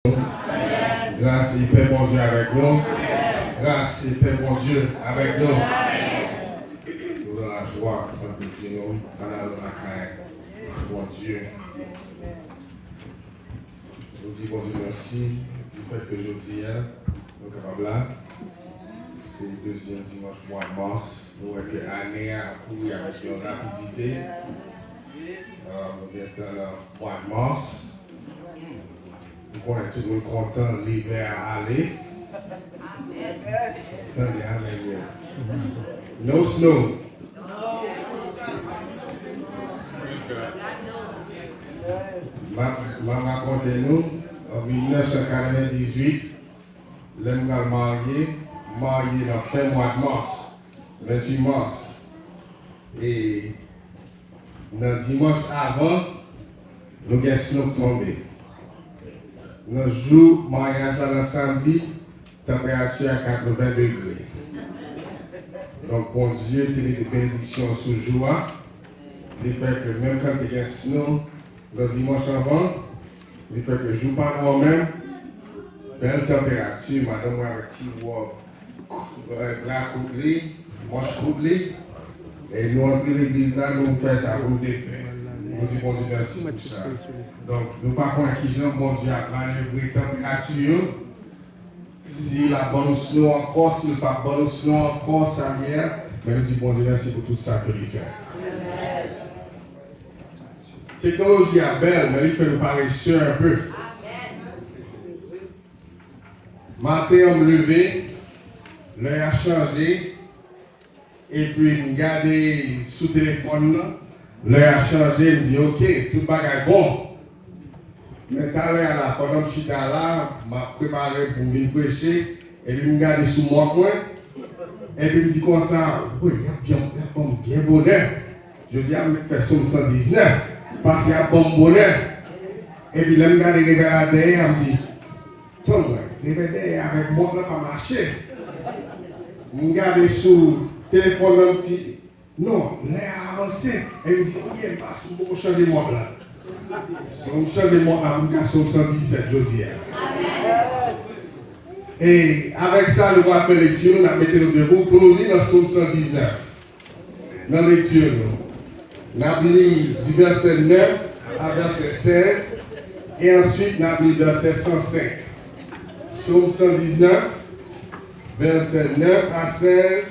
Grâce et paix, bon Dieu, avec nous. Grâce et paix, bon Dieu, avec nous. Nous dans la joie, quand nous disons, dans la caille, bon Dieu. Nous disons, bon Dieu, merci du fait que je dis, nous sommes capables là. C'est le deuxième dimanche du mois de mars. Nous avons que l'année a couru avec une rapidité. Nous sommes dans le mois de mars. Nous sommes tout le monde content, l'hiver aller. Amen. No snow. Je raconte nous, en 1998, l'homme marié dans le fin mois de mars, 28 mars. Et dans le dimanche avant, nous avons snow tombé. Dans le jour mariage le samedi, température à 80 degrés. Donc, bon Dieu, tu as des bénédictions sous joie. Il fait que même quand tu as snow, le dimanche avant, il fait que je joue pas moi-même. Belle température, madame, avec petit bras couplé, manche couplée. Et nous entrons dans l'église là, nous faisons ça pour nous défaire. Nous disons bon Dieu merci pour ça. Donc, nous ne pouvons pas qui Jean, bon Dieu, a manœuvré la température. Si la bonne snow encore, si le pas bonne snow encore, ça vient. Mais nous disons bon Dieu merci pour tout ça que il fait. La technologie est belle, mais il fait nous paresseux un peu. Matin, on me levé, l'heure a changé, et puis je regarde sous le téléphone, l'heure a changé, je me dis ok, tout bagage bon. Mais tout à l'heure, pendant que je suis là, je m'ai préparé pour venir prêcher, et puis je regarde sous mon coin, et puis je me dis comme ça, oui, il y a bien bonheur. Je dis, je fais somme 119. Parce qu'il y a un bon bonheur. Et puis, là, je regarde les réveils derrière, je me dis, tiens, les réveils avec moi, là, pas marcher. Je regarde sur le téléphone, je me dis, non, l'air a avancé. Et je me dis, oui, parce que je vais changer de monde là. Si on change de monde là, je vais sur 117, je dis. Et avec ça, nous allons faire lecture, nous allons mettre le bureau pour nous lire dans Psaume 119. Dans la lecture, nous allons lire du verset 9 à verset 16 et ensuite nous allons lire verset 105. Psaume 119, verset 9 à 16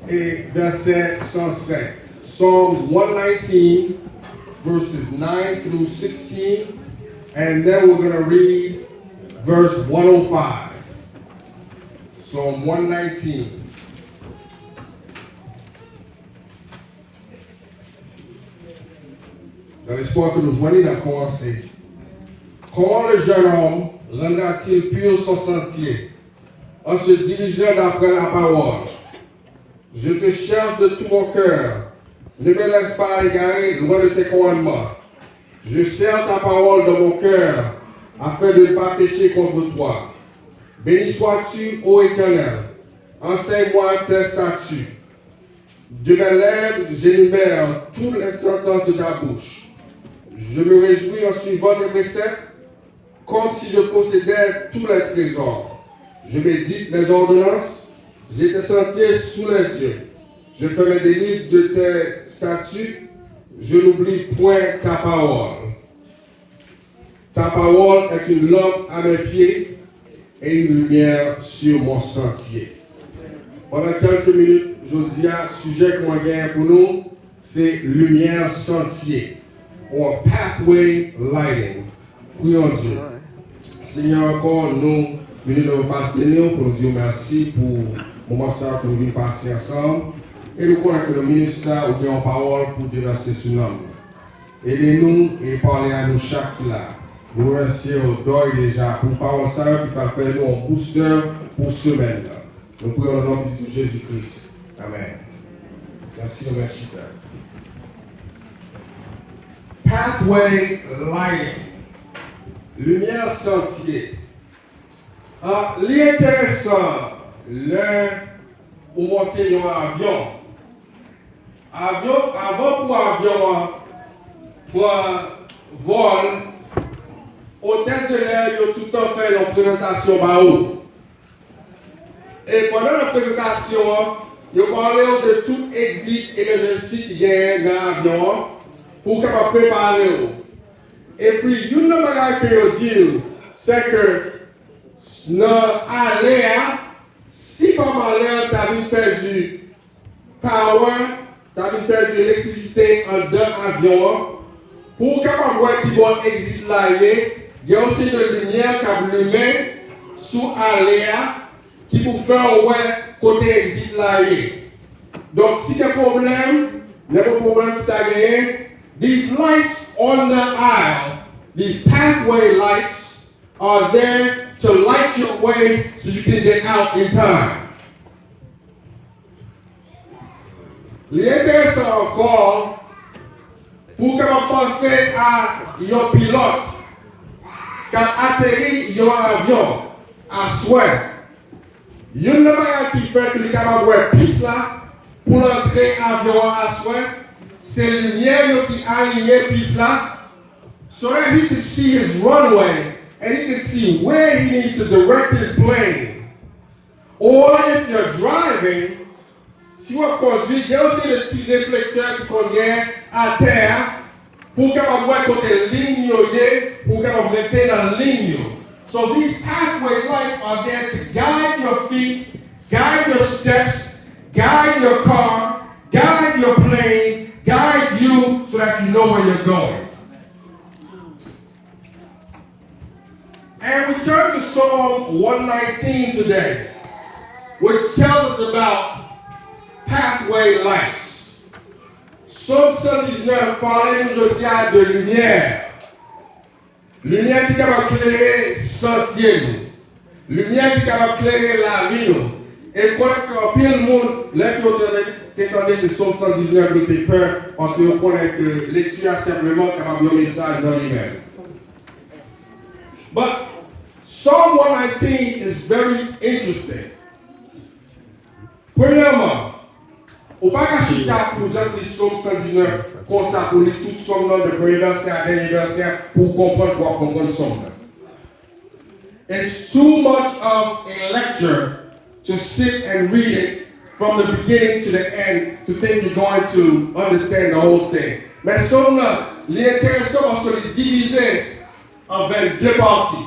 et verset 105. Psalms 119, verses 9 through 16, and then we're going to read verse 105. Psalm 119. Dans l'espoir que nous joignons dans commencer. Comment le jeune homme rendra-t-il pur son sentier en se dirigeant d'après la parole? Je te cherche de tout mon cœur. Ne me laisse pas égarer loin de tes commandements. Je serre ta parole dans mon cœur afin de ne pas pécher contre toi. Béni sois-tu, ô Éternel. Enseigne-moi tes statuts. De mes lèvres, j'énumère toutes les sentences de ta bouche. Je me réjouis en suivant tes préceptes, comme si je possédais tous les trésors. Je médite les ordonnances, j'ai tes sentiers sous les yeux. Je fais mes délices de tes statuts, je n'oublie point ta parole. Ta parole est une lampe à mes pieds et une lumière sur mon sentier. Pendant quelques minutes, je dis à sujet qu'on gagne pour nous, c'est lumière sentier. Ou pathway lighting. Prions Dieu. Seigneur, encore nous venons de passer pour nous dire merci pour le moment ça que nous venons passer ensemble. Et nous connaissons que le ministre a une parole pour déverser sur nous. Aidez-nous et parlez à nous chaque là. Nous remercions d'or déjà pour parole ça qui va faire nous un booster pour semaine. Nous prions au nom de Jésus-Christ. Amen. Merci, merci. Pathway lighting. Lumière sentier. L'intéressant, où monter dans avion. Avant pour avion, pour vol, hôtesse de l'air, ils ont tout le temps fait une présentation par eux. Et pendant la présentation, ils ont parlé de tout exit emergency qui est dans l'avion pour capable préparer. Et puis, une autre chose que ils disent, c'est que dans l'air, si comme l'air, tu as perdu power, tu as perdu l'électricité en deux avions, pour capable voir qui va exit là, il y a aussi de lumière qui a allumé sous l'air qui pour faire ouais côté exit là. Donc si il y a un problème, il y a un problème que tu as gagné. These lights on the aisle, these pathway lights are there to light your way so you can get out in time. L'intéressant encore, pour que vous pensiez à un pilote qui a atterri un avion à souhait. Il y a une manière qui fait que les capable de piste là pour l'entrée avion à souhait, c'est la lumière qui aligne la piste là, so that he can see his runway and he can see where he needs to direct his plane. Or if you're driving, si vous conduisez, il y a aussi le petit réflecteur qui convient à terre pour capable voir côté ligne pour capable rester dans la ligne. So these pathway lights are there to guide your feet, guide your steps, guide your car, guide your plane, guide you so that you know where you're going. And we turn to Psalm 119 today, which tells us about pathway lights. Psalm 119 parle aujourd'hui de lumière. Lumière qui est capable d'éclairer sentier. Lumière qui est capable d'éclairer la vie. Et quand on pile le monde, là qui entendez ce Psalm 119 de tes peurs, parce que vous connaissez que lecture est simplement capable de message dans lui-même. But Psalm 119 is very interesting. Premièrement, on ne peut pas chita pour juste les Psalm 119 comme ça, pour lire tout Psalm de premier verset à dernier verset pour comprendre quoi comprendre Psalm. It's too much of a lecture to sit and read it from the beginning to the end to think you're going to understand the whole thing. Mais Psalm là, l'intéressant parce que est divisé en 22 parties.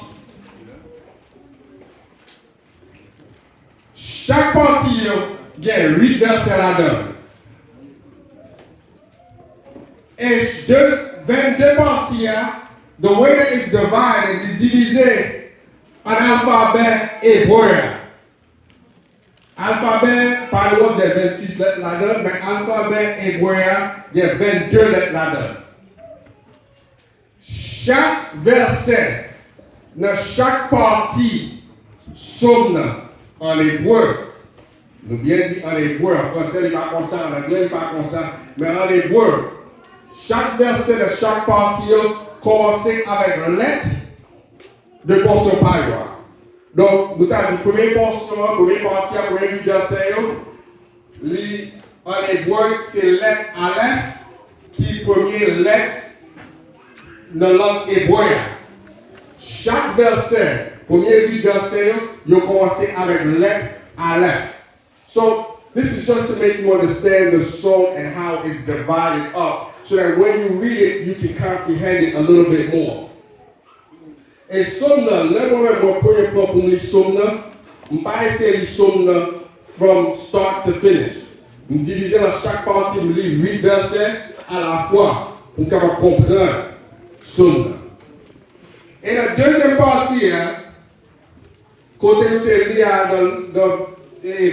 Chaque partie, il y a 8 versets là-dedans. Et 22 parties, the way that it's divided, it's divisé en alphabet hébreu. Alphabet, pas loin des 26 lettres là-dedans, mais alphabet hébreu, il y a 22 lettres là-dedans. Chaque verset, dans chaque partie, sonne en hébreu. Nous bien dit en hébreu, en français, il n'est pas comme ça, en anglais, il n'est pas comme ça, mais en hébreu. Chaque verset de chaque partie commence avec la lettre de portion paragraphe. Donc, nous avons la première portion, la première partie, la première verset. En hébreu, c'est la lettre Aleph, qui est la première lettre dans la langue hébreu. Chaque verset, premier 8 versets, il commence avec la lettre Aleph. So, this is just to make you understand the song and how it's divided up, so that when you read it, you can comprehend it a little bit more. Et Psalm là, moi-même, mon premier plan pour lire Psalm là, je ne vais pas essayer de lire Psalm là from start to finish. Je me divise dans chaque partie, je lis 8 versets à la fois pour pouvoir comprendre Psalm là. Et la deuxième partie, côté nous te lis dans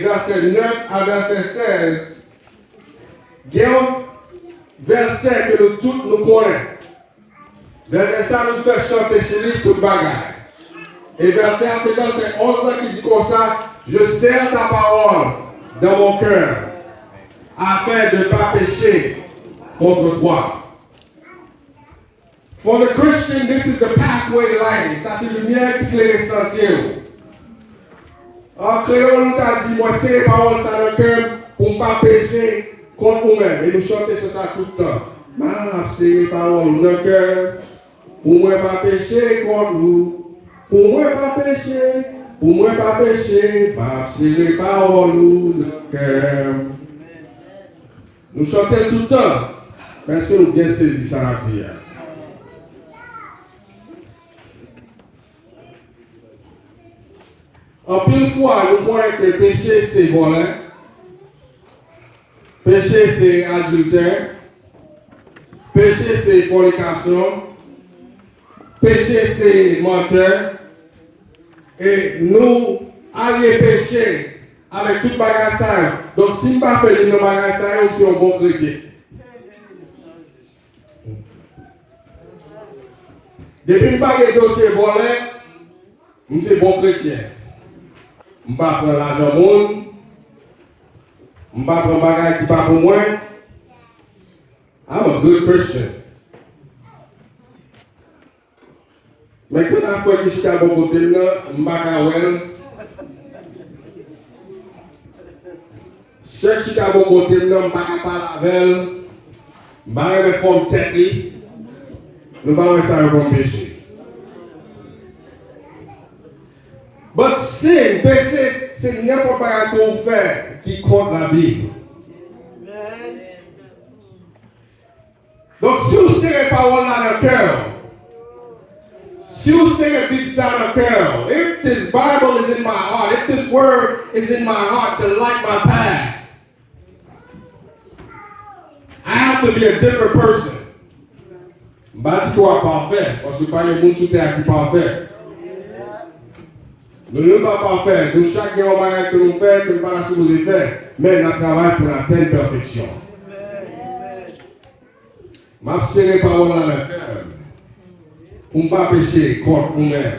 verset 9 à verset 16, il y a un verset que nous tous nous connaissons. Verset ça nous fait chanter sur lui toute bagaille. Et verset, c'est verset 11 là qui dit comme ça, je serre ta parole dans mon cœur, afin de ne pas pécher contre toi. For the Christian, this is the pathway lighting. Ça c'est la lumière qui éclaire les sentiers. En créole, nous t'a dit, moi c'est parole ça dans le cœur pour ne pas pécher contre nous-mêmes. Et nous chantons sur ça tout le temps. C'est parole dans le cœur. Pour moi pas péché contre vous. Pour moi pas péché. Pour moi pas péché. Pas serrer parole le cœur. Nous chantons tout le temps. Parce que nous bien saisi ça à dire. En pile fois, nous croyons que le péché c'est voler. Péché c'est adultère. Péché c'est fornication. Péché c'est menteur. Et nous allions pécher avec tout bagage ça. Donc si nous ne faisons pas le bagage ça, nous sommes un bon chrétien. Depuis que nous parlons de dossier volé, nous sommes bon chrétien. Je ne vais pas prendre l'argent monde. Je ne vais pas prendre bagage qui n'est pas pour moi. I'm a good Christian. Mais quand la fois que je suis à mon côté, je ne vais pas well. Ceux qui sont à mon côté, je ne vais pas parler avec elle. Je ne vais pas faire tête. Nous ne vais pas faire un bon péché. Mais sin, péché, c'est n'importe quoi qu'on fait qui compte la Bible. Donc si vous serrez parole là dans le cœur, si vous serrez Bible ça dans le cœur, if this Bible is in my heart, if this word is in my heart to light my path, I have to be a different person. Je ne dis pas toi parfait, parce que pas de monde sur terre qui est parfait. Nous ne sommes pas parfaits. Nous, chaque bagage que nous faisons, que nous ne sommes pas supposés faire, mais nous travaillons pour atteindre la perfection. Je vais serrer les paroles dans le cœur pour ne pas pécher contre nous-mêmes.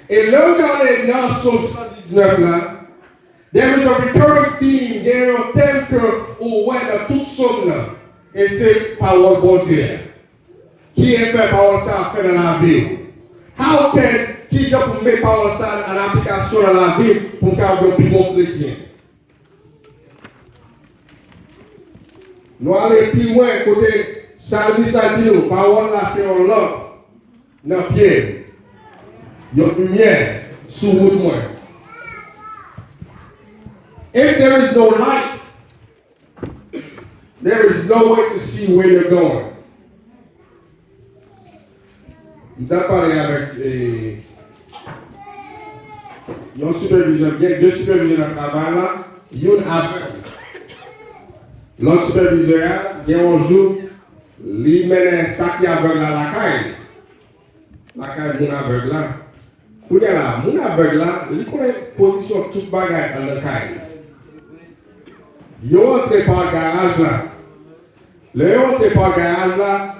Et là, regardez dans Psaume 119 là, there is a recurring theme, il y a un thème que on voit dans toute somme là, et c'est parole bon Dieu. Qui est fait parole ça à faire dans la vie? How can qui j'ai pour mettre parole ça en application dans la vie pour qu'un plus bon chrétien? Nous allons plus loin côté Salmis a dit nous, parole là c'est en lampe dans le pied. Il y a une lumière sous votre moi. If there is no light, there is no way to see where you're going. Je vais parler avec un superviseur, deux superviseurs dans le travail là, il y a un aveugle. L'autre superviseur, il y a un jour, il mène un sac aveugle à la caille. La caille de mon aveugle là. Pour là, mon aveugle là, il connaît la position de toute bagaille dans la caille. Il entre par le garage là. Le entre par le garage là,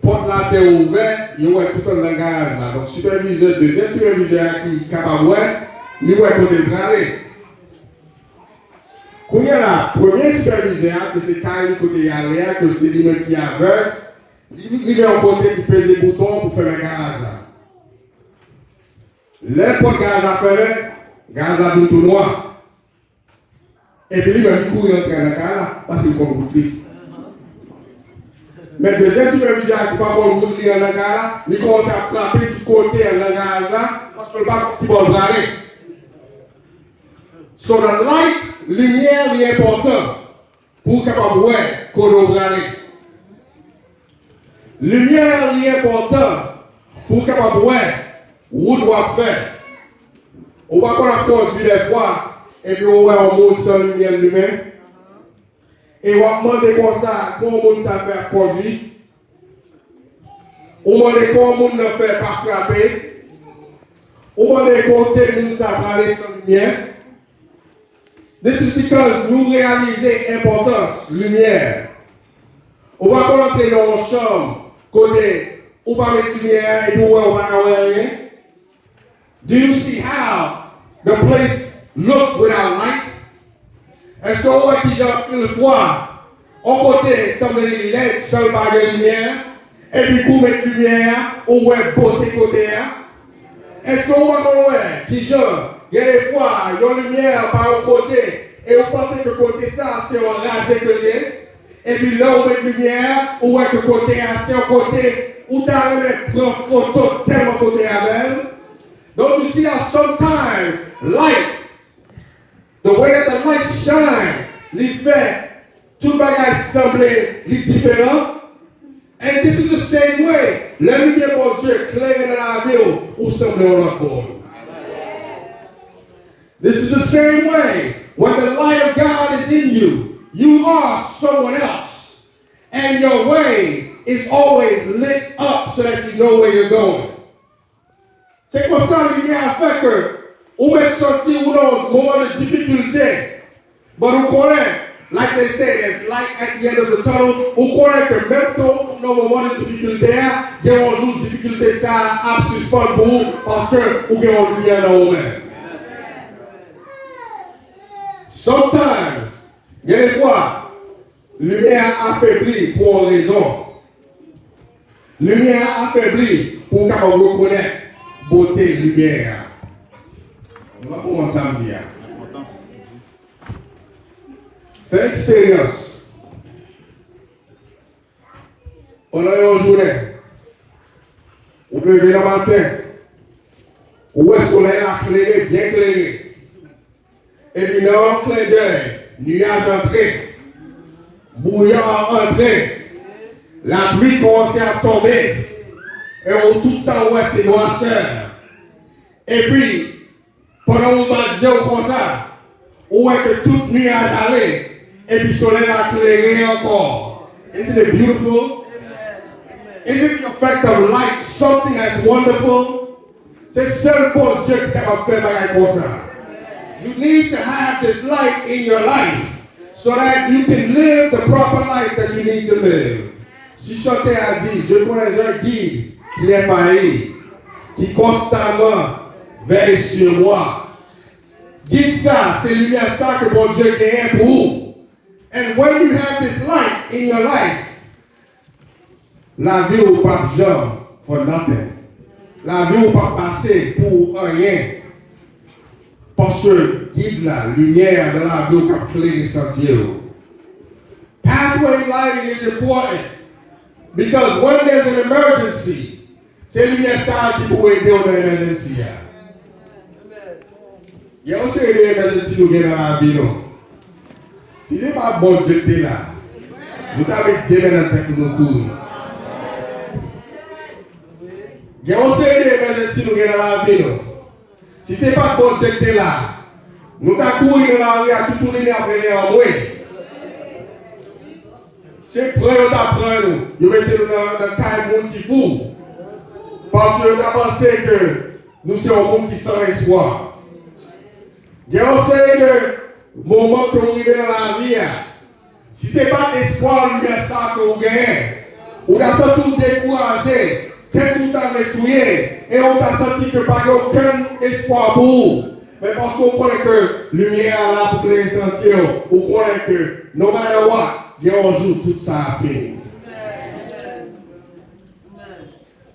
porte la terre ouverte, il y a tout dans le garage là. Donc, superviseur, deuxième superviseur qui est capable de voir, il voit côté de aller. Quand il y a la première superviseur, que c'est Kyle côté de aller, que c'est lui-même qui est aveugle, il vient en côté qui pèse les boutons pour faire le garage là. Les portes garage à fermer, garage à tout noir. Et puis lui-même, il court entrer dans le garage là, parce qu'il compte beaucoup. Mais le deuxième superviseur qui ne peut pas voir le garage là, il commence à frapper du côté dans le garage là, parce que le pas qui va braler. So the light, lumière, est important pour capable de voir qu'on va braler. Lumière est important pour capable de voir où doit faire. On va conduire des fois et puis on va un monde sans lumière lui-même. Et on va demander comme ça, comment le monde ça fait conduire. On va demander comment le monde ne fait pas frapper. On va demander comment le monde ça va aller sans lumière. This is because nous réalisons l'importance lumière. On va pas entrer dans une chambre, côté, on va mettre lumière et on va pas rien. Do you see how the place looks without light? Est-ce qu'on voit déjà une fois, on côté, ça me dit LED, seul par de lumière, et puis pour mettre lumière, on voit beauté côté. Est-ce qu'on voit qui genre? Il y a des fois, il y a une lumière par un côté, et on pense que côté ça, c'est un rage que l'est. Et puis là, on met une lumière, on voit que côté, c'est un côté, ou t'as prendre photo tellement côté avec. Don't you see how sometimes light, the way that the light shines, les fait tout bagage semblait différent? And this is the same way. La lumière de Dieu éclaire dans la ville ou semble en rapport. This is the same way. When the light of God is in you, you are someone else. And your way is always lit up so that you know where you're going. C'est comme ça la lumière fait que on met sortir ou dans un moment de difficulté. But on connaît, like they say, there's light at the end of the tunnel. On connaît que même quand on a un moment de difficulté, il y a un jour de difficulté, ça a suspend pour vous parce que vous avez une lumière dans vous-même. Sometimes, il y a des fois, lumière affaiblie pour une raison. Lumière affaiblie pour qu'on reconnaisse beauté, lumière. On va commencer à me dire. Fais expérience. Pendant une journée, vous pouvez venir le matin, où est le soleil éclairé, bien éclairé. Et puis dans un clin d'œil, nuage entré, brouillard entré, la pluie commence à tomber, et on tout ça, ouais, c'est noirceur. Et puis, pendant qu'on va dire comme ça, on voit que tout nuage allait, et puis le soleil a éclairé encore. Isn't it beautiful? Isn't the effect of light something that's wonderful? C'est le seul bon Dieu qui est capable de faire bagage comme ça. You need to have this light in your life so that you can live the proper life that you need to live. Si Chanté a dit, je connais un guide qui est failli, qui constamment veille sur moi. Guide ça, c'est lumière ça que mon Dieu gagne pour vous. And when you have this light in your life, la vie ou pas jamais for nothing. La vie ou pas passer pour rien. Parce que guide la lumière de la vie qui a clé les sentiers. Pathway lighting is important because when there's an emergency, c'est lumière ça qui peut aider dans l'émergency. Il y a aussi des emergency qui sont dans la vie. Si ce n'est pas bon Dieu qui est là, vous avez des dans la tête de nos couilles. Il y a aussi des emergency qui sont dans la vie. Si ce n'est pas bon Dieu qui est là, nous avons couru dans la rue à tout tourner après les envoyer. C'est prêt à prendre nous. Vous mettez nous dans le cas de monde qui fout. Parce que vous avez pensé que nous sommes un monde qui sans espoir. Il y a aussi le moment que vous vivez dans la vie. Si ce n'est pas espoir, il y a ça que vous gagnez. Vous avez senti découragé. Quand tout a nettoyé et on a senti que pas aucun espoir pour vous. Mais parce qu'on connaît que lumière là pour les sentiers, on connaît que no matter what, il y a un jour tout ça a fini.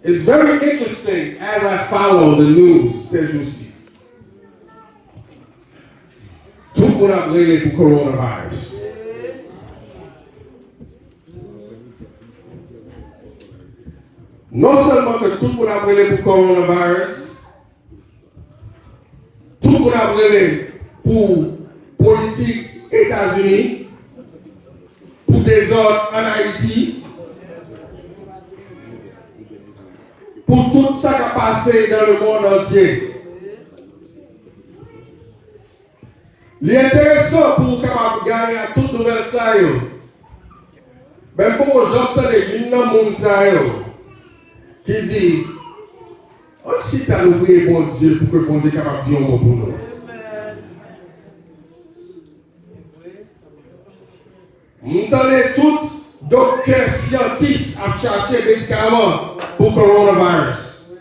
It's very interesting as I follow the news ces jours-ci. Tout le monde a brûlé pour le coronavirus. Non seulement que tout le monde a brûlé pour le coronavirus, tout le monde a brûlé pour politique États-Unis, pour désordre en Haïti, pour tout ça qui a passé dans le monde entier. L'intéressant pour gagner à toute nouvelle ça, même pour j'entends une monde ça qui dit, oh, si tu as oublié bon Dieu pour que bon Dieu capable de dire un mot pour nous. Nous entendons tous docteurs scientifiques à chercher des médicaments pour le coronavirus.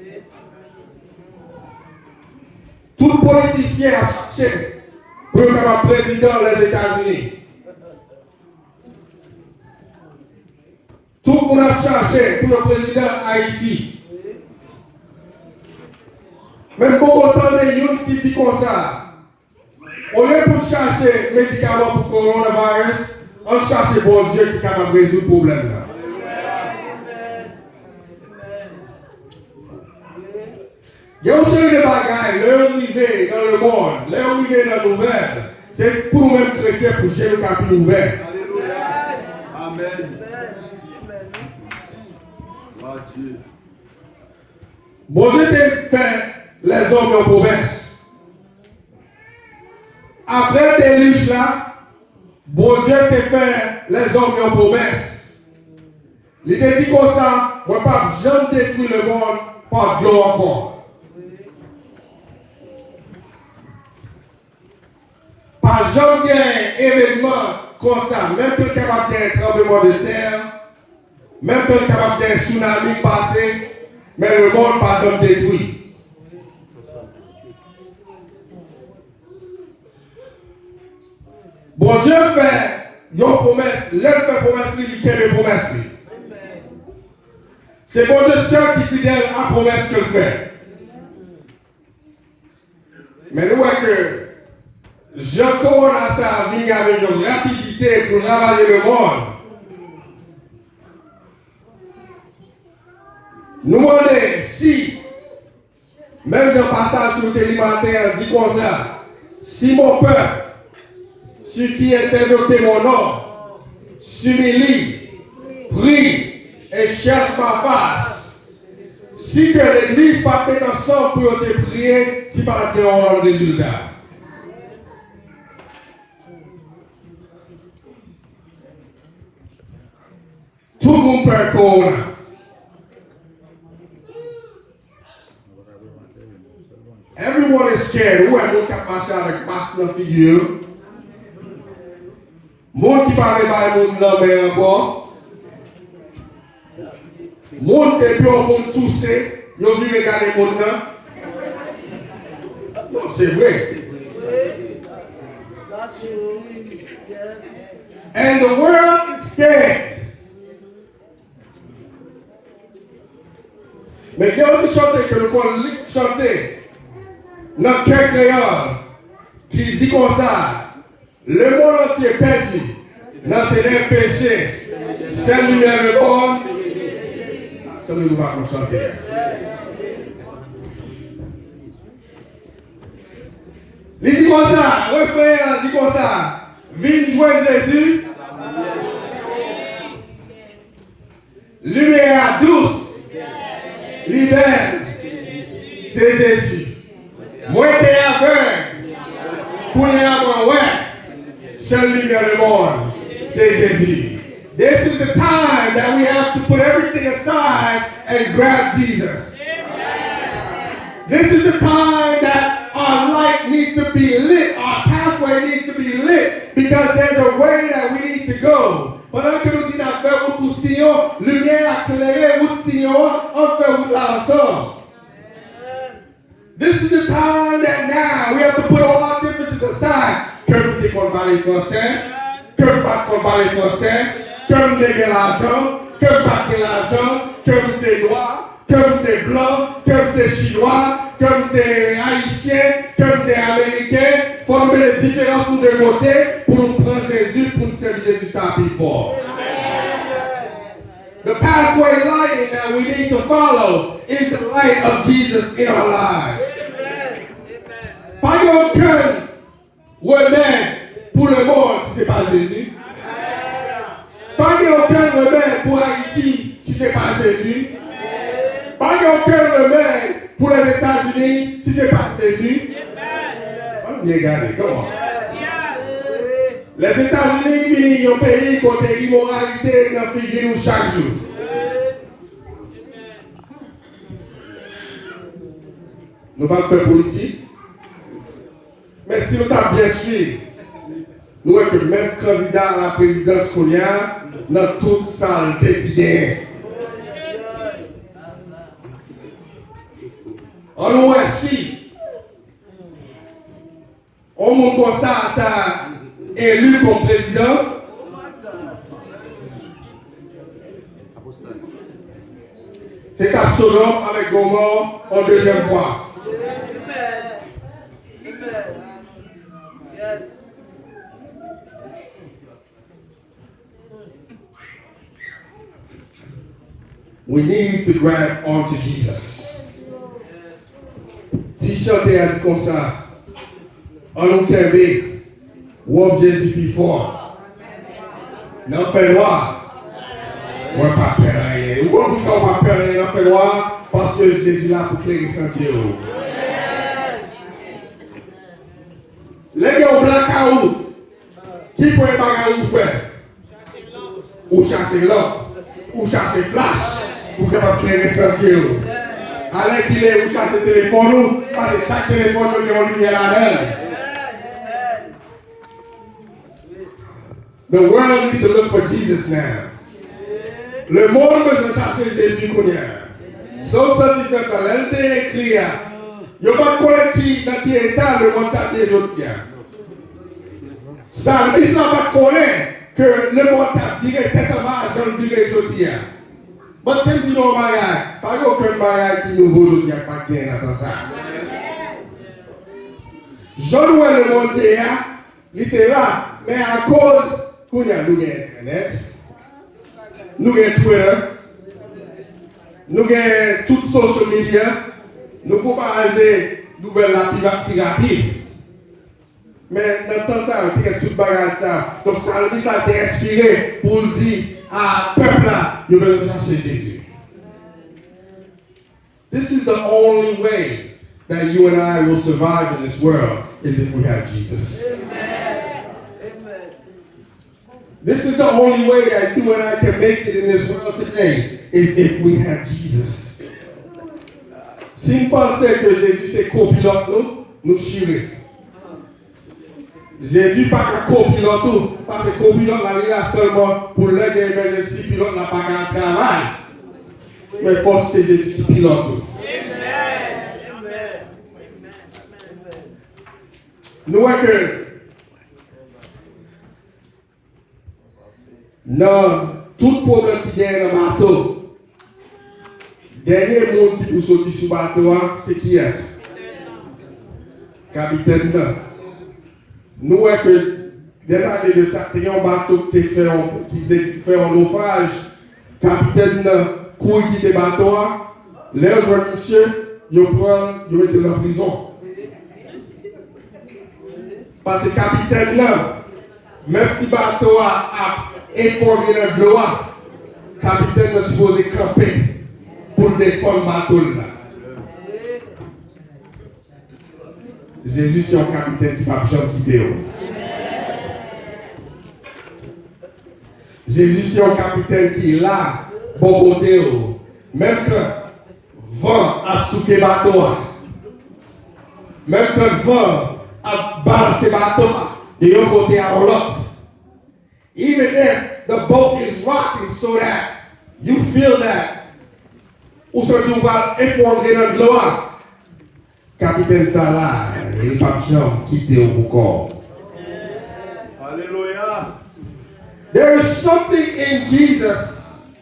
Tout politicien a cherché pour le président des États-Unis. Tout le monde a cherché pour le président Haïti. Même pour autant de gens qui disent comme ça, au lieu de chercher des médicaments pour le coronavirus, on cherche bon Dieu qui est capable de résoudre le problème. Il y a aussi des bagailles, leur arrivée dans le monde, leur arrivée dans la nouvelle. C'est pour nous-mêmes chrétiens, pour gérer le capit ouvert. Alléluia. Amen. Dieu. Bon Dieu t'a fait les hommes en promesse. Après le déluge là, bon Dieu t'a fait les hommes en promesse. Il t'a dit comme ça, moi pas jamais détruire le monde par de l'eau encore. Pas jamais un événement comme ça, même peu capable d'un tremblement de terre, même peu capable d'un tsunami passé, mais le monde pas jamais détruit. Bon Dieu fait une promesse, l'un fait promesse, il fait une promesse. C'est bon Dieu seul qui est fidèle à la promesse qu'il fait. Mais nous voyons que Jean commence à venir avec une rapidité pour ravager le monde. Nous demandons si, même dans le passage que nous alimentaire dit comme ça, si mon peuple, ceux qui invoquent mon nom, s'humilie, prie et cherche ma face, si que l'église pas fait ensemble pour te prier, si pas te rendre le résultat. Tout le monde peut corona. Everyone is scared. Who est-ce qui a marché avec masque dans la figure? Monde qui parle pas de monde dans mais encore. Monde depuis on monde tousser, yo vient regarder monde là. Non, c'est vrai. And the world is scared. Mais il y a aussi chanter que nous pouvons chanter dans le cœur créole qui dit comme ça, le monde entier perdu dans tes péchés, c'est le numéro bon. Ça nous va chanter. Il dit comme ça, refrain dit comme ça, viens joindre Jésus, lumière douce. Libère, c'est Jésus. Moi, t'es aveugle. Pour les avoir, ouais. Seul lumière le monde, c'est Jésus. This is the time that we have to put everything aside and grab Jesus. This is the time that our light needs to be lit, our pathway needs to be lit, because there's a way that we need to go. Pendant que nous disons faire route pour Sion, lumière éclairée, route Sion, on fait route là ensemble. This is the time that now we have to put all our differences aside. Que nous décollons parler français, que nous pas parler français, que nous dégageons l'argent, que nous pas l'argent, que nous sommes noirs, que nous sommes blancs, que nous sommes chinois, que nous sommes haïtiens, que nous sommes américains. Il faut nous mettre les différences pour deux côtés pour nous prendre Jésus, pour nous servir Jésus ça plus fort. The pathway lighting that we need to follow is the light of Jesus in our lives. Pas aucun remède pour le monde si ce n'est pas Jésus. Pas aucun remède pour Haïti si ce n'est pas Jésus. Pas aucun remède pour les États-Unis si ce n'est pas Jésus. Bien regardez, comment? Les États-Unis, ils ont un pays côté immoralité dans le figure chaque jour. Nous ne parlons pas de politique. Mais si nous avons bien suivi, nous voyons que même candidat à la présidence qu'on y a, dans toute saleté qui est. On nous voit si on montre comme ça, t'as élu comme président. C'est Absalom avec Gomorrhe en deuxième fois. Yes. We need to grab onto Jesus. chanter à dit comme ça. On nous kembe. Wop Jésus plus fort. N'en fait noir. On pas peur rien. Ou on ne pas peur rien, n'en fait noir. Parce que Jésus là pour clairer sentier. Les gars au blackout. Qui peut un bagage ou faire? Ou chercher l'homme. Ou chercher flash. Pour capable clairer sentier. Allez qu'il est, ou chercher téléphone. Parce que chaque téléphone il y a une lumière là-dedans. The world needs to look for Jesus now. Le monde veut chercher Jésus qu'on y a. Sauf ça dit que l'elle est écrit, il n'y a pas de collègue qui dans quel état le monde a des autres gars. Ça ne va pas connaître que le monde a viré tête en bas, j'en viré aujourd'hui. Mais quel dit nos bagages, pas aucun bagage qui nous vaut aujourd'hui, pas de gain dans ça. J'en vois le monde il était là, mais à cause nous avons Internet, nous avons Twitter, nous avons toutes les social media, nous pouvons partager nouvelles rapide. Mais dans tout ça, il y a tout le bagage ça. Donc ça a été inspiré pour dire à peuple là, il veut chercher Jésus. This is the only way that you and I will survive in this world is if we have Jesus. This is the only way that you and I can make it in this world today is if we have Jesus. Si nous pensons que Jésus c'est copilote nous chirons. Jésus pas qu'un copilote tout, parce que copilote là seulement pour l'aider emergency pilote n'a pas qu'un travail. Mais force c'est Jésus qui pilote tout. Nous voyons que non, tout problème qui vient dans le bateau, dernier monde qui peut sortir sur le bateau, c'est qui est-ce? Capitaine. Nous voyons que des années de ça, il y a un bateau qui fait un naufrage. Capitaine court quitter le bateau, les jeunes monsieur, ils mettent dans la prison. Parce que capitaine, même si le bateau a informé le l'eau, le capitaine est supposé camper pour défendre le bateau. Jésus, c'est un capitaine qui ne peut pas quitter. Jésus, c'est un capitaine qui est là pour côté. Même quand le vent a souqué le bateau, même quand le vent a balancé le bateau, de l'autre côté à l'autre. Even if the boat is rocking so that you feel that, ou ce que tu vas effondrer dans l'eau, capitaine Salah, il n'est pas quitter au corps. Alléluia. There is something in Jesus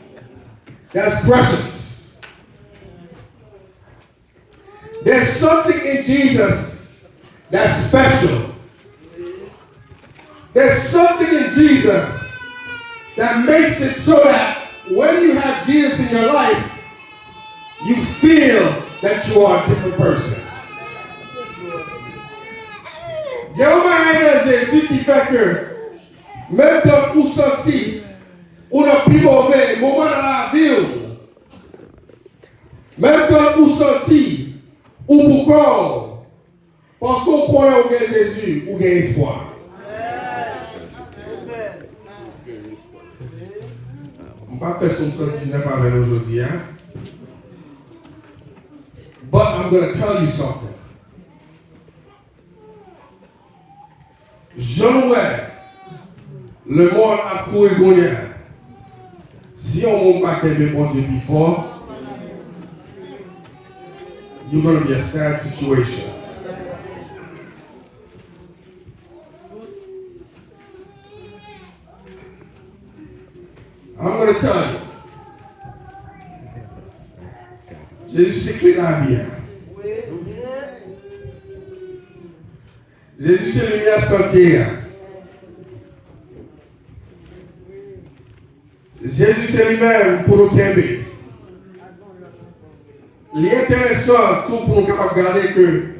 that's precious. There's something in Jesus that's special. There's something in Jesus that makes it so that when you have Jesus in your life, you feel that you are a different person. Il y a un bagage de Jésus qui fait que même quand vous sentez ou le plus mauvais moment dans la vie, même quand vous sentez ou pourquoi, parce qu'on croit au bien Jésus, ou bien espoir. On va faire son 119 avec aujourd'hui, hein? But I'm going to tell you something. Jamais le monde a couru gagner. Si on ne monte pas quelqu'un bon Dieu plus fort, you're going to be a sad situation. I'm going to tell you. Jésus c'est clé la vie. Jésus c'est lumière sentier. Jésus c'est lui-même pour nous camber. L'intéressant tout pour nous capables de regarder que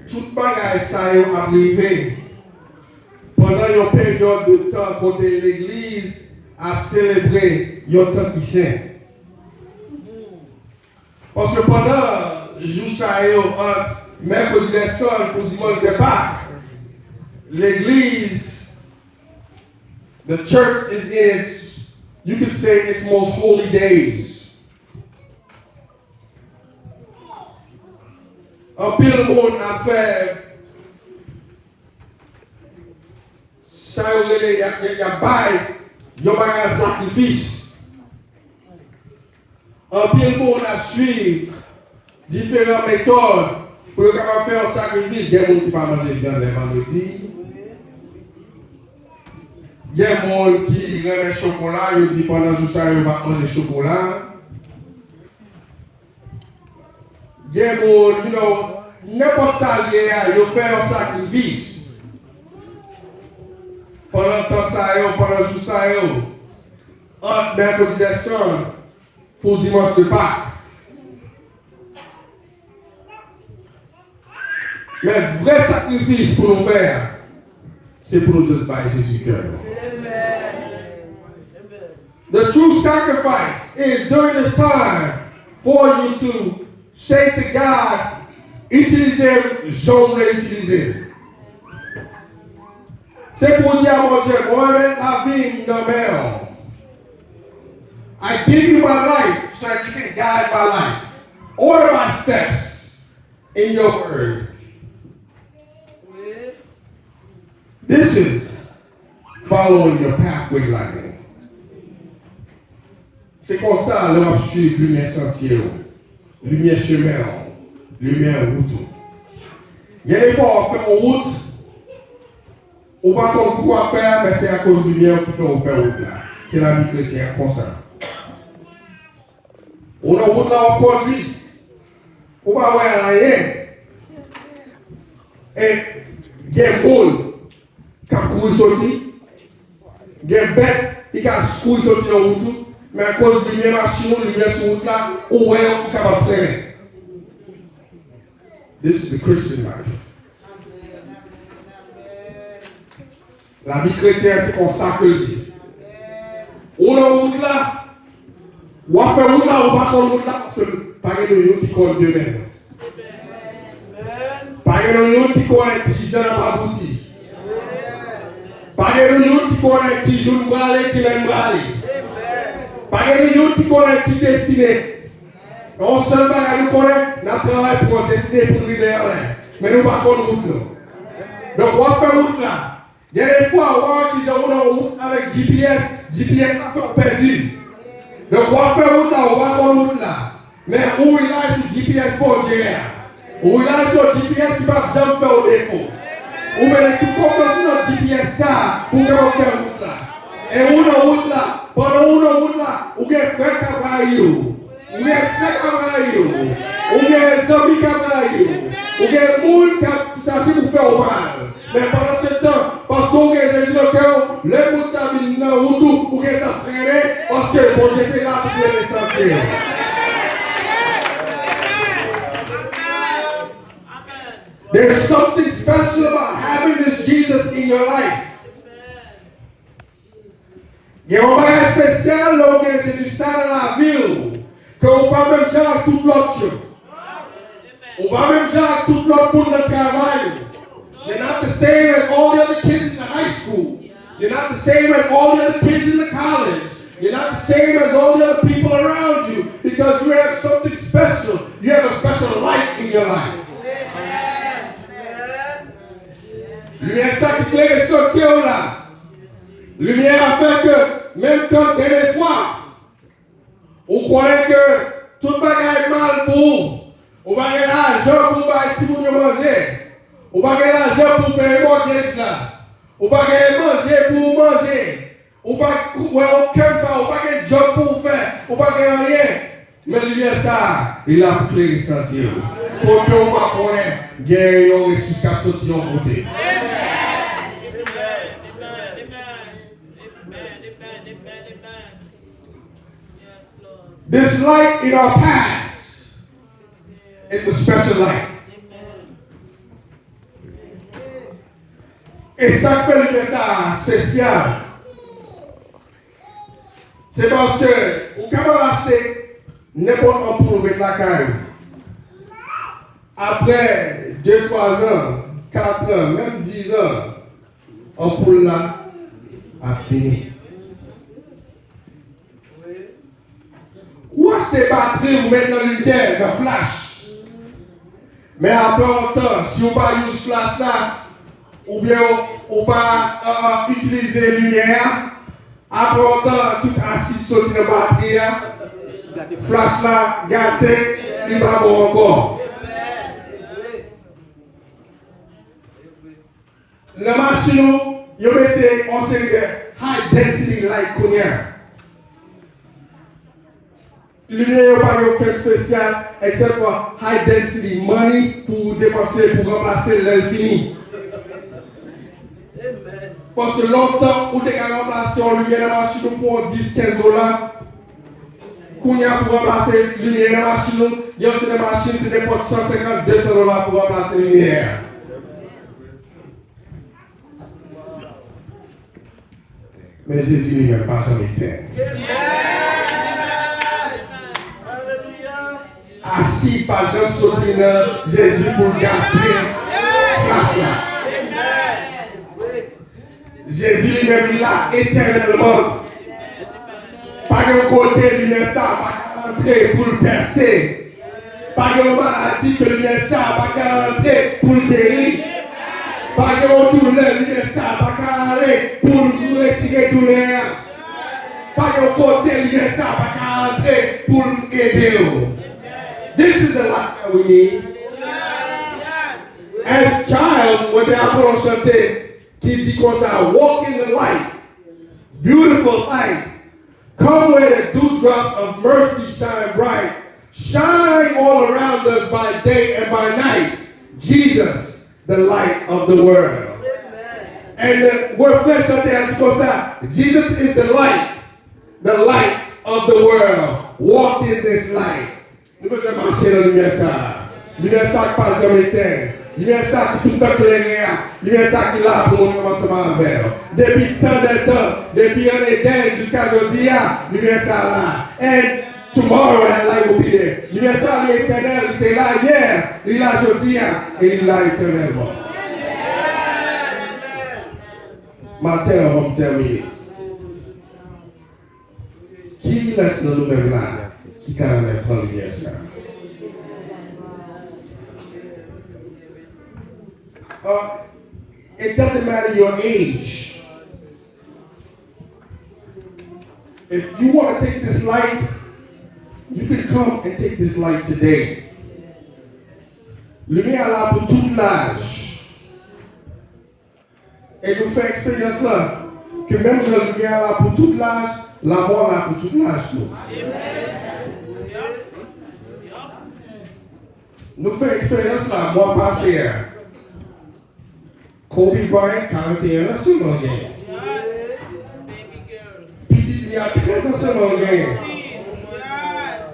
tout bagay ça yo arrivé pendant une période de temps côté l'église a célébré un temps qui saint. Parce que pendant jour ça yo entre mercredi des sols pour dimanche de Pâques, l'église, the church is in its, you could say, its most holy days. Un pile monde a fait ça, il y a bail, il y a un sacrifice. Un pile monde a suivre différentes méthodes pour faire un sacrifice. Il y a des gens qui ne peuvent pas manger viande les vendredis. Il y a des gens qui remet chocolat, ils disent pendant le jour ça, ils vont manger chocolat. Il y a des gens, n'importe ça, ils font un sacrifice. Pendant le temps ça, pendant le jour ça, entre mercredi décembre pour dimanche de Pâques. Mais le vrai sacrifice pour nous faire, c'est pour nous juste faire Jésus cœur. The true sacrifice is during this time for you to say to God, utilisez, j'aimerais utiliser. C'est pour dire à mon Dieu, moi-même, la vie dans mes mains. I give you my life so that you can guide my life. Order my steps in your word. This is following your pathway line. C'est comme ça, l'on suit lumière sentier, lumière chemin, lumière route. Il y a des fois, on fait une route, on ne va pas beaucoup à faire, mais c'est à cause de lumière qu'on fait faire route là. C'est la vie chrétienne comme ça. On a une route là, on conduit. On va voir rien. Et il y a un monde qui a couru sorti. Il y a un bête qui a couru sorti dans la route. Mais à cause de lumière machine, lumière sur route là, on est capable de freiner. This is the Christian life. La vie chrétienne, c'est comme ça que le dit. On est en route là. On va faire route là, on va faire route là. Parce que pas de nous qui connaissent demain. Pas de nous qui connaissent qui j'en ai abouti. Pas de nous qui connaissent qui joue le bralé, qui l'aime bralé. Pas de nous qui connaissent qui destiné. On seul bagage nous connaît, nous travaillons pour destiner pour arriver là. Mais nous ne pas connaître route là. Donc on va faire route là. Il y a des fois, on va qui ont une route avec GPS a fait perdu. Donc on va faire route là, on va faire route là. Mais où il a sur GPS pour Dieu. Où il a sur GPS qui va jamais faire au défaut. Ou bien tout comme sur notre GPS ça pour faire route là. Et où on route là, pendant où on route là, où il y a frère qui travaille, où il y a sœur qui travaille, où il y a des amis qui travaillent, où il y a des gens qui cherchent pour faire au mal. Mais pendant ce temps, parce qu'on est dans le cœur, les gens qui sont dans la route pour être freinés, parce que bon Dieu est là pour faire l'essentiel. There's something special about having this Jesus in your life. Il y a un bagage spécial là où Jésus ça dans la ville, que on pas même genre tout l'autre chose. On pas même genre tout l'autre monde de travail. You're not the same as all the other kids in the high school. You're not the same as all the other kids in the college. You're not the same as all the other people around you because you have something special. You have a special light in your life. Lumière ça qui claire et sortir là. Lumière a fait que même quand des fois, on croyait que tout bagaille mal pour vous. On va gagner l'argent pour manger. On va gagner l'argent pour payer mortgage là. On va gagner manger pour manger. On va aucun pas, on va gagner job pour faire. On va gagner rien. Mais lui ça, il a pour les ressentir. Pour que on va connaître, gagner un ressource qui a sorti en côté. This light in our paths is a special light. Et ça fait le ça spécial. C'est parce que vous pouvez acheter n'importe quoi pour mettre la caille. Après 2, 3 ans, 4 ans, même 10 ans, l'ampoule là a fini. Ou acheter batterie ou mettre dans l'unité, dans flash. Mais après un temps, si vous ne pas use flash là, ou bien on pas utiliser lumière, après un temps, tout acide sorti dans la batterie, flash là, gâté, il va bon encore. La machine, vous mettez en série de high density light cognac. Lumière pas aucun spécial, except pour high density money pour dépenser, pour remplacer l'aile finie. Parce que longtemps, vous avez remplacé en lumière dans la machine pour 10-15 $. Cognac pour remplacer lumière dans la machine, il y a aussi des machines, c'est des postes 150-200 $ pour remplacer la lumière. Mais Jésus lui-même pas jamais été. Assis par Jean Sotina, Jésus pour garder flash là. Jésus lui-même là éternellement. Pas de côté lui-même ça, pas entrer pour le percer. Pas de maladie que lui-même ça, pas entrer pour le guérir. Pas de douleur lui-même ça, pas aller pour retirer douleur. Pas de côté lui-même ça, pas entrer pour aider. This is the life that we need. As child, when the Apollo chantait, qui dit comme ça, walk in the light, beautiful light, come where the dewdrops of mercy shine bright, shine all around us by day and by night. Jesus, the light of the world. And the word flesh chantait comme ça, Jesus is the light of the world. Walk in this light. Nous devons marcher dans la lumière ça. Lumière ça qui pas jamais éteint. Lumière ça qui tout le temps clair. Lumière ça qui est là pour nous commencer à faire. Depuis tant de temps, depuis un éden jusqu'à aujourd'hui, lumière ça là. And tomorrow that light will be there. Lumière ça est éternel, il était là hier, il est là aujourd'hui et il est là éternellement. Matin, on va terminer. Qui laisse nous-mêmes là? Qui quand même prend le bien ça. It doesn't matter your age. If you want to take this light, you can come and take this light today. Lumière là pour tout l'âge. Et nous faisons expérience là, que même la lumière là pour tout l'âge, la mort là pour tout l'âge tout. Nous faisons expérience là, mois passé. Kobe Bryant, 41 ans seulement gagné. Petit, il y a 13 ans seulement gagné.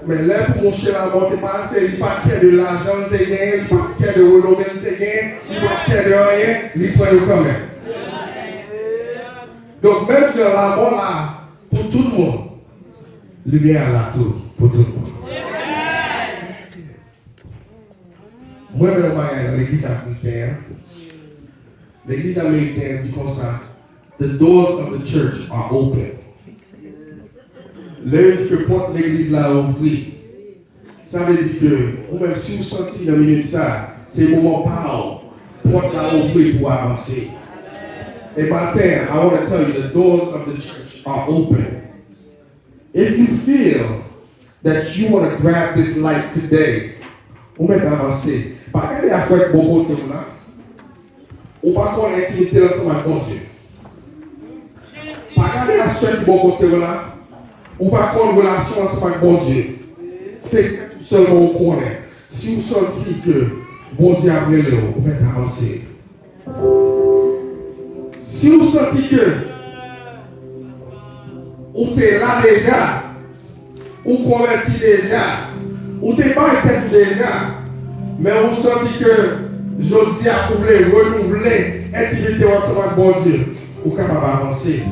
Mais là, pour mon cher la mort, il pas assez, il pas qu'il de l'argent, il gagné, il pas qu'il de renommée, il gagné, il pas qu'il de rien, il prend quand même. Donc, même si la mort là, pour tout le monde, lumière là, tout, pour tout le monde. Moi, je vais dans l'église africaine. L'église américaine dit comme ça, the doors of the church are open. Là, il dit que porte l'église là ouvrie. Ça veut dire que, ou même si vous sentez dans le milieu de ça, c'est le moment pas porte là ouvrie pour avancer. Et matin, I want to tell you, the doors of the church are open. If you feel that you want to grab this light today, ou même avancer. Pas regarder à faire beaucoup de temps là. Ou pas qu'on ait intimité ensemble avec mon Dieu. Pas regarder à faire beaucoup de temps là. Ou pas qu'on ait une relation ensemble avec mon Dieu. C'est seulement au connaît. Si vous sentez que bon Dieu a brûlé, vous pouvez avancer. Si vous sentez que vous êtes là déjà, ou converti déjà, ou t'es pas tête déjà, mais vous sentez que je dis à vous renouveler intimité ensemble avec bon Dieu, ou capable d'avancer.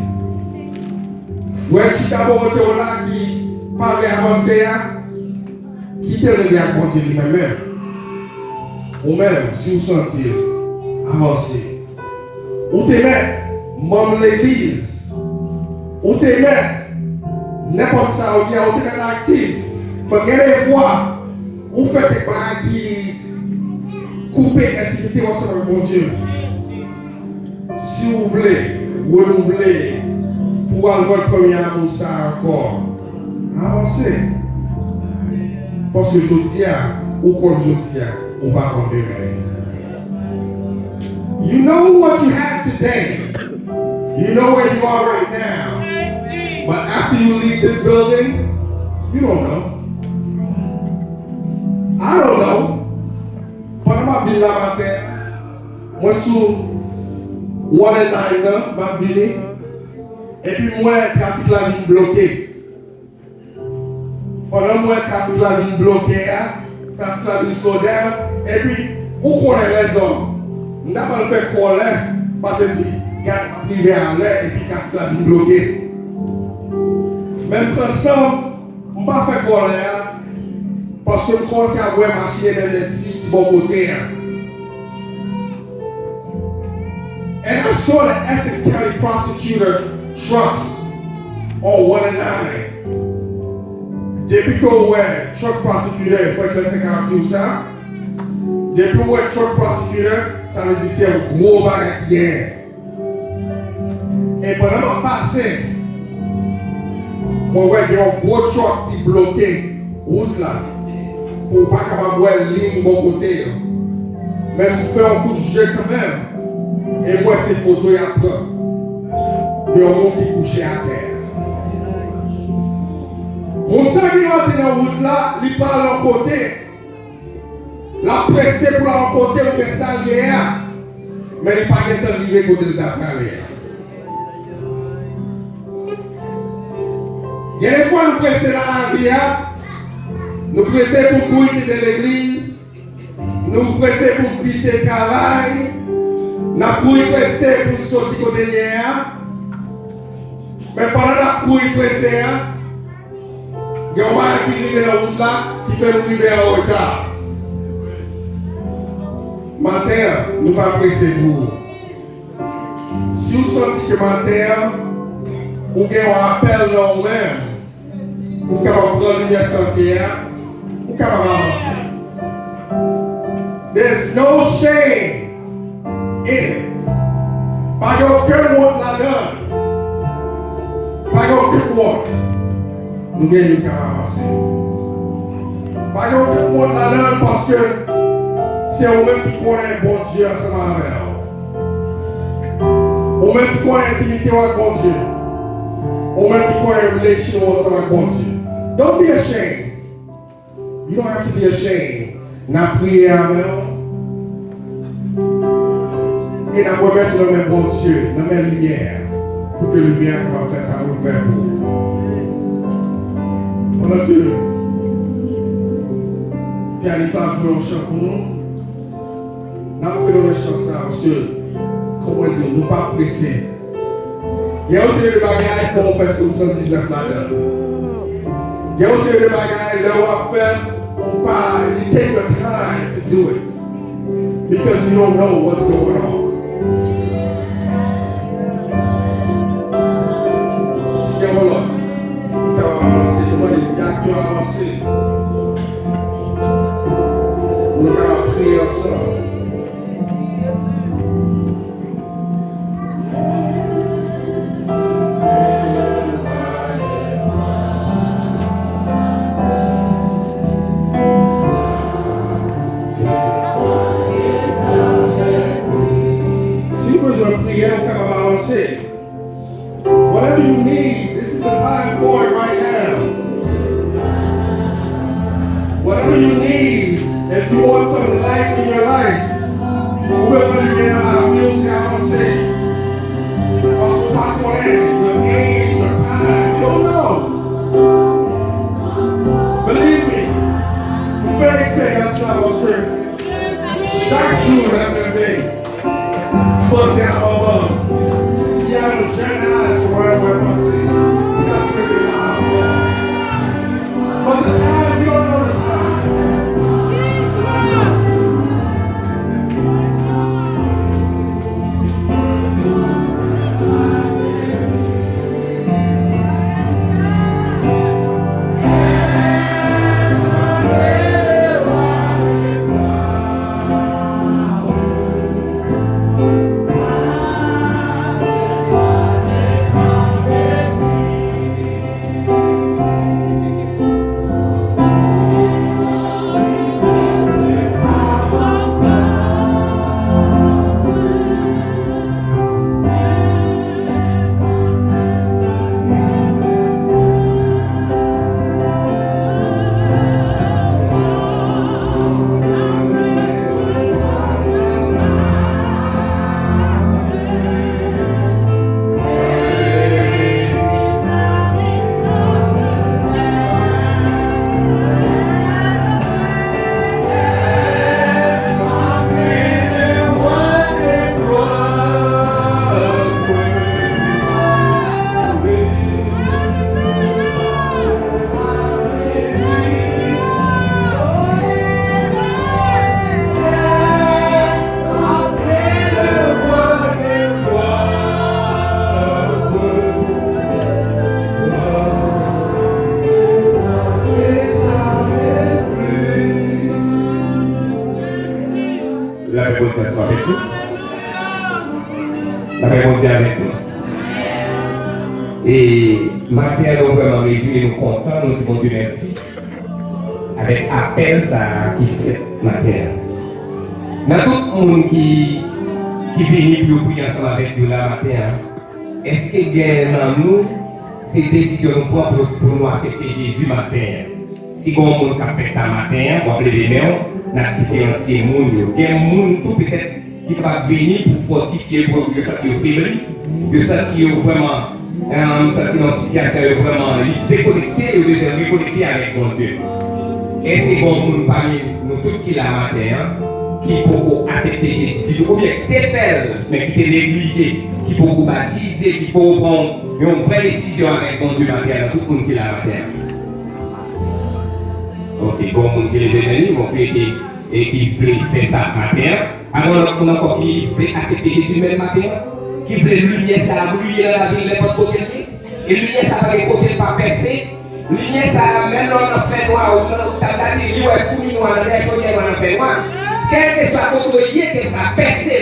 Frère Chicago là qui parle d'avancer, qui te regarde bon Dieu lui-même. Ou même, si vous sentez avancer. Ou te mettre, membre de l'église. Ou te mettre, n'importe ça, ou te mettre actif. Parce que des fois, vous faites des bagages qui coupent l'intimité ensemble avec mon Dieu. Si vous voulez, renouveler, pour avoir le premier amour, ça encore, avancez. Parce que je dis, ou comme je dis, on va condamner. You know what you have today. You know where you are right now. But after you leave this building, you don't know. I don't know. Pendant ma vie là matin, moi sous one and nine là, ma vie, et puis moi trafic la vie bloquée. Pendant moi trafic la vie bloquée, trafic la vie slow down, et puis où connaît les hommes? On n'a pas le fait colère parce que il y a arrivé à l'air et puis trafic la vie bloquée. Même quand ça, on ne va pas faire colère. Parce que je commence à voir machine énergétique qui bon côté. And I saw the Essex County prosecutor trucks on 109. Depuis qu'on voit truck prosecutor, il faut être laissé quand tout ça. Depuis qu'on voit truck prosecutor, ça veut dire que c'est un gros bagage qui est. Et pendant que je passais, on voit qu'il y a un gros truck qui est bloqué, route là. Pour ne pas capable voir la ligne de bon côté. Mais on fait un coup de jeu quand même. Et moi, ces photos, il y a peur. De un monde qui est couché à terre. Mon sang qui rentre dans la route là, il parle à côté. La presse pour la côté, on fait ça là. Mais il n'y a pas de temps d'arriver côté de la carrière. Il y a des fois, nous pressons dans la vie. Nous pressons pour quitter l'église, nous pressons pour quitter le travail, nous pressons pour sortir côté derrière. Mais pendant que nous pressons, il y a un mal qui arrive dans la route là qui fait nous arriver en retard. Matin, nous ne pas presser vous. Si vous sentez que matin, vous avez un appel dans vous-même, vous pouvez prendre une sentier. There's no shame in it. Pas aucun mot là-dedans. Pas aucun mot. Nous gagnons qu'à avancer. Pas aucun mot là-dedans parce que c'est vous-même qui connaissez bon Dieu ensemble avec vous. Vous-même qui connaissez l'intimité avec bon Dieu. Vous-même qui connaissez la relation ensemble avec bon Dieu. Don't be ashamed. You don't have to be ashamed. N'a prié avec et n'a pas mettre dans le bon Dieu, dans la lumière, pour que la lumière va faire ça pour faire pour vous. Pendant que Pianista a joué un chant pour nous, n'a pas fait dans le chant ça parce que, comment dire, nous ne pas pressés. Il y a aussi des bagages qu'on fait sur 119 là-dedans. Il y a aussi des bagages là où on va faire. You take the time to do it because you don't know what's going on. Si il y a un lot, vous pouvez avancer, vous pouvez directement avancer. Vous pouvez prier ensemble. penser à maman. Il y a un jeune âge, ouais, penser. Il a souhaité la mort. All the time, you don't know the time. That's all. La réponse soit avec nous. La réponse est avec nous. Et matin, nous vraiment réjouis, nous contents, nous disons Dieu merci. Avec appel ça qui fait matin. Dans tout le monde qui vient pour prier ensemble avec nous là matin, est-ce que gagne dans nous ces décisions pour nous accepter Jésus matin? Si vous avez quelqu'un qui fait ça matin, vous appelez les mains, on a différencié les gens. Il y a des gens tout peut-être qui va venir pour fortifier, pour sentir faible, de sentir vraiment, sentir dans une situation vraiment déconnectée, de reconnecter avec mon Dieu. Et c'est bon pour nous parmi nous tous qui là matin, qui peuvent accepter Jésus, ou bien qui t'es fait, mais qui t'es négligé, qui peuvent baptiser, qui peuvent prendre une vraie décision avec mon Dieu matin, tout le monde qui là matin. Ok, bon, mon Dieu, les amis, mon Dieu, et qui veut faire ça matin. Alors, on a encore qui veut accepter Jésus même matin, qui veut lumière, ça a brillé dans la ville, n'importe côté. Et lumière, ça va les côtés pas percer. Lumière, ça même là, on a fait noir, ou on a dit, il y a fouillé noir, on a chaudière, on a fait noir. Quel que soit le côté, il va percer.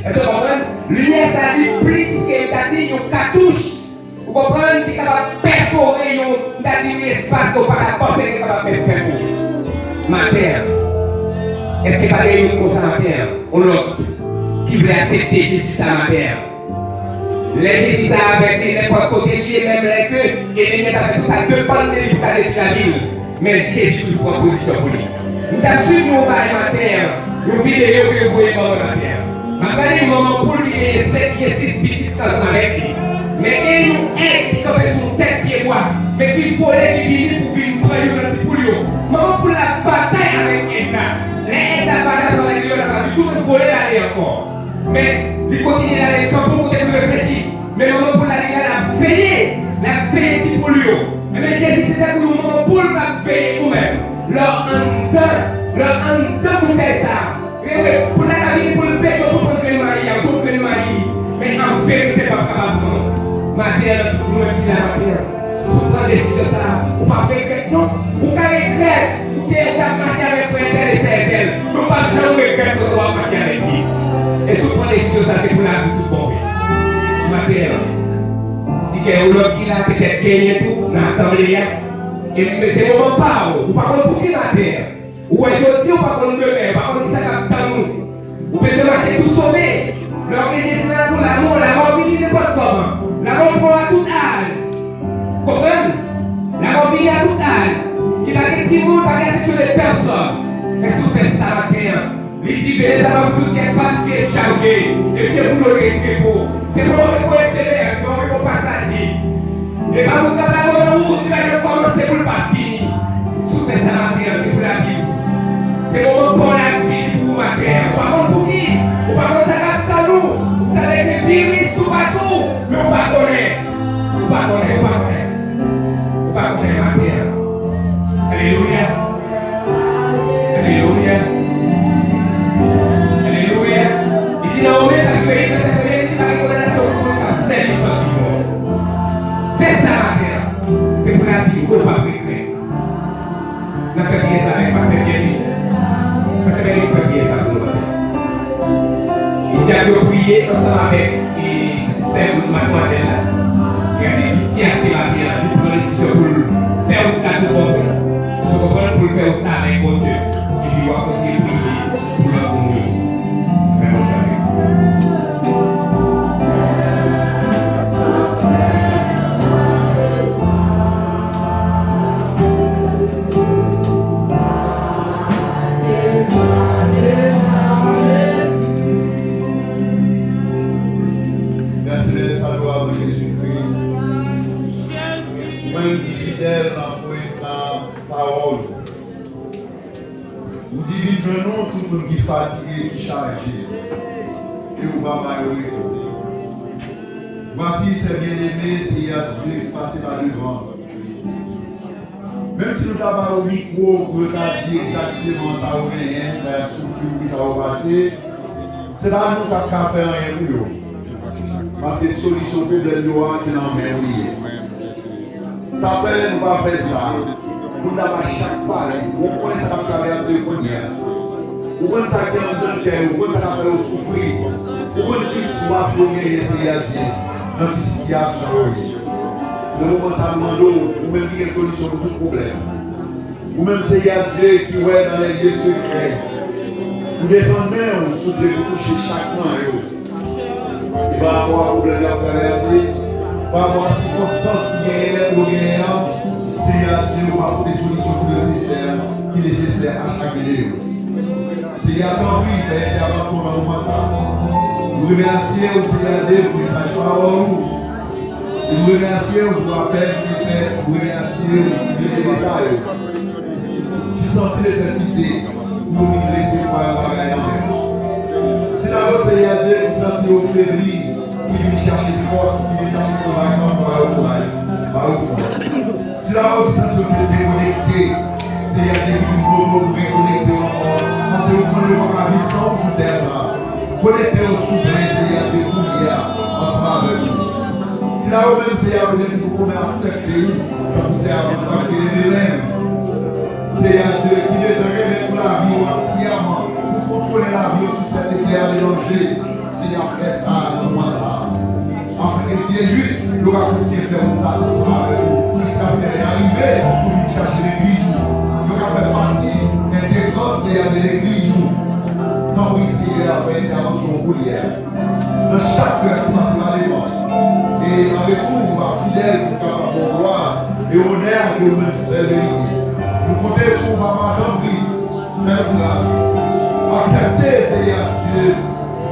Est-ce que vous comprenez? Lumière, ça dit plus que dit, une cartouche. Vous comprenez qu'il est capable de perforer un espace où pas penser qu'il est capable de perforer. Matin, est-ce que pas des gens comme ça matin? On l'autre qui veut accepter Jésus ça matin. Les Jésus ça avec n'importe côté qui est même les queues et les gens tout ça dépend de l'état de la ville. Mais Jésus toujours en position pour lui. Nous avons suivi nos bails matin, une vidéo que vous voyez matin. Maintenant, il y a un moment pour lui, il y a 6 petites temps avec lui. Mais il nous aide qui tombe sur tête pied bois. Mais qu'il faut les venir pour venir prendre un petit poulion. Maman pour la bataille avec Edna. Les Edna bataille sur la vie, on a vu tout le voler d'aller encore. Mais il continue d'aller quand pour peut-être réfléchir. Mais maman pour la vie, elle a veillé petit poulion. Mais Jésus c'était pour nous, maman pour la veiller nous-mêmes. Leur en pour faire ça. Pour la vie, pour le bête, pour prendre le mari, pour prendre le mari. Mais en vérité, pas capable de prendre. Matin, nous qui la matin, si vous prenez décision ça, vous ne pouvez pas regretter, non? Vous pouvez regretter, vous pouvez marcher avec frère et sœur, vous ne pouvez pas jamais regretter quand vous marcher avec Jésus. Et si vous prenez décision ça, c'est pour la vie tout bon. Matin, si vous avez l'autre qui l'a peut-être gagné tout dans l'assemblée, mais c'est le moment pas, vous ne pouvez pas pour qui matin. Ou aujourd'hui, vous ne pouvez pas demain, par contre, ça va dans nous. Vous pouvez marcher tout sauvé. L'organisation pour l'amour, la mort finit n'importe comment. La mort prend à tout âge. Comprenez? La mort finit à tout âge. Il va y avoir des petits mots, il va y avoir des personnes. Mais si vous faites ça matin, les divers, ça va vous dire qu'elle fatiguée, chargée. Et chez vous, le rétréci pour. C'est pour le éphémère, c'est pour le passager. Et pas vous faire la route, il va commencer pour le pas fini. Si vous faites ça matin, c'est pour la vie. C'est pour la vie pour ma terre. Par contre, pour qui? Par contre, ça va dans nous. Osiris tout partout, mais on ne connaît pas. On ne connaît pas matin. Alléluia. Alléluia. Alléluia. Il dit non, mais ça lui est dit la recommandation pour le cancer du sentiment. C'est ça matin. C'est pour la vie, on ne peut pas précréer. On fait bien ça avec Pasteur Bien. Pasteur Bien fait bien ça pour nous. Il a prié ensemble avec cette mademoiselle-là. Il a fait pitié à ces matins, il prend décision pour faire au cas de bon frère. Vous comprenez, pour le faire au cas avec bon Dieu. Et puis il va continuer de prier pour leur communion. Mais bon, Merci de savoir Jésus-Christ. Même qui fidèle dans la parole. Vous dites, nous tout le monde qui est fatigué, qui est chargé. Et vous va m'arrêter. Voici ces bien-aimés, c'est Dieu qui passe par devant. Même si nous n'avons pas au micro pour dire exactement ça va rien, ça va souffrir, ça va passer, c'est là que nous n'avons qu'à faire rien pour nous. Parce que la solution pour le droit, c'est dans le même. Ça fait, nous ne pas faire ça. Nous n'avons chaque pareil. On connaît ça qui traverse le cognac. On connaît ça qui est en train de cœur. On connaît ça qui fait souffrir. On connaît qui soif, on gagne, c'est à dire. Dans une situation. Le moment ça demande, ou même qui a une solution pour tout problème. Ou même c'est Dieu qui est dans les lieux secrets. Vous descendez, vous soufflez pour toucher chaque main. Il va avoir un problème à traverser. Il va avoir une circonstance qui est pour gagner. C'est Dieu qui va apporter des solutions qui est nécessaire à chaque vidéo. C'est tant pis, il fait intervention dans le moment ça. Nous remercions au Seigneur pour le message parole. Nous remercions pour l'appel qu'il fait. Nous remercions pour les messages. Qui sentit nécessité pour nous dresser pour un bagage en mer. C'est là où Seigneur Dieu qui sentit au faibli, qui vient chercher force, qui vient chercher courage, par la force. C'est là où il sentit au fait déconnecté. Seigneur Dieu qui nous propose de reconnecter encore. Parce que vous prenez le vie sans vous terre. Connectez au souverain, Seigneur Dieu, pour qu'il y a ensemble avec nous. C'est là où même Seigneur Dieu nous propose d'accepter, comme Seigneur Dieu, de lui-même. Seigneur Dieu, qui ne se révèle pour la vie entièrement, pour contrôler la vie sur cette terre de danger. Seigneur, fais ça, donne-moi ça. Afin que tu es juste, nous allons continuer à faire un tas avec nous. Jusqu'à ce qu'elle est arrivée pour venir chercher l'église. Nous allons faire partie intégrante, Seigneur, de l'église. Tant pis si elle a fait intervention pour hier. Dans chaque cœur qui passe par les manches. Et avec vous, vous êtes fidèles pour faire la bonne gloire et honneur que vous servez. Nous comptons sur vous, Papa, Jean-Pierre, faire grâce. Acceptez, Seigneur Dieu,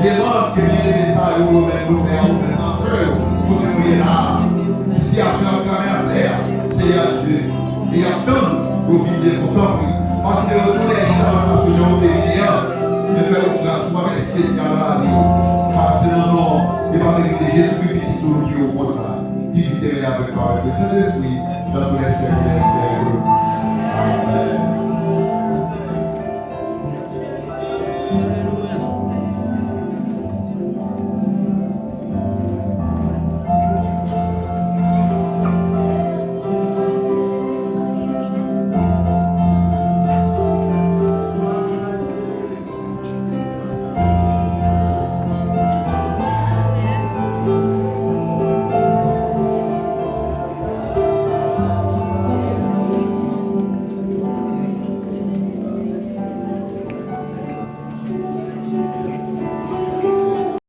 des langues que viennent des messages où nous faisons dans le cœur pour nous y là. Situation à traverser, Seigneur Dieu. Et attendre pour vivre pour t'en parce que retourner les chats parce que j'ai envie de faire grâce pour un spécial à la vie. Parce que non, et par de Jésus-Christ, nous nous comme ça. Dites avec toi, avec le Saint-Esprit, dans tous les siècles des siècles. Amen.